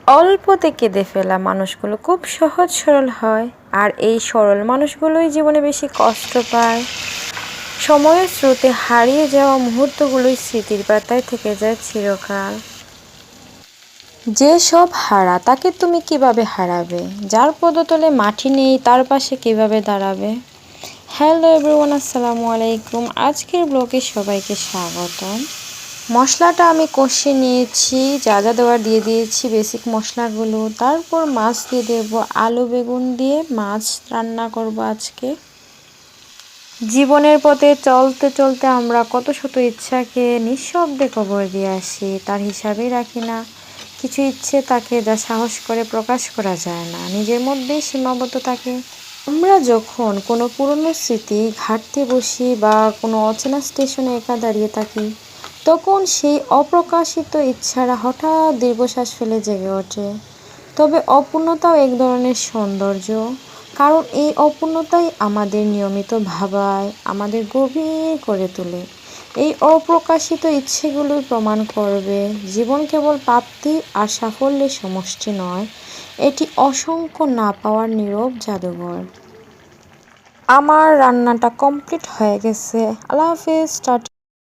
অল্পতে কেঁদে ফেলা মানুষগুলো খুব সহজ সরল হয়, আর এই সরল মানুষগুলোই জীবনে বেশি কষ্ট পায়। সময়ের স্রোতে হারিয়ে যাওয়া মুহূর্তগুলোই স্মৃতির পাতায় থেকে যায় চিরকাল। যে সব হারা তাকে তুমি কিভাবে হারাবে, যার পদতলে মাটি নেই তার পাশে কিভাবে দাঁড়াবে। হ্যালো এভরিওয়ান, আসসালামু আলাইকুম। আজকের ব্লগে সবাইকে স্বাগতম। মশলাটা আমি কষিয়ে নিয়েছি, যা যা দেওয়ার দিয়ে দিয়েছি বেসিক মশলাগুলো। তারপর মাছ দিয়ে দেবো, আলু বেগুন দিয়ে মাছ রান্না করব আজকে। জীবনের পথে চলতে চলতে আমরা কত শত ইচ্ছাকে নিঃশব্দে কবর দিয়ে আসি, তার হিসাবেই রাখি না। কিছু ইচ্ছে থাকে যা সাহস করে প্রকাশ করা যায় না, নিজের মধ্যেই সীমাবদ্ধ থাকে। আমরা যখন কোনো পুরনো স্মৃতি ঘাঁটতে বসি বা কোনো অচেনা স্টেশনে একা দাঁড়িয়ে থাকি, তখন সেই অপ্রকাশিত ইচ্ছারা হঠাৎ দীর্ঘশ্বাস ফেলে জেগে ওঠে। তবে অপূর্ণতাও এক ধরনের সৌন্দর্য, কারণ এই অপূর্ণতাই আমাদের নিয়মিত ভাবায়, আমাদের গভীর করে তোলে। এই অপ্রকাশিত ইচ্ছেগুলোই প্রমাণ করবে জীবন কেবল প্রাপ্তি আর সাফল্যের সমষ্টি নয়, এটি অসংখ্য না পাওয়ার নীরব জাদুঘর। আমার রান্নাটা কমপ্লিট হয়ে গেছে। আল্লাহ হাফেজ, টাটা।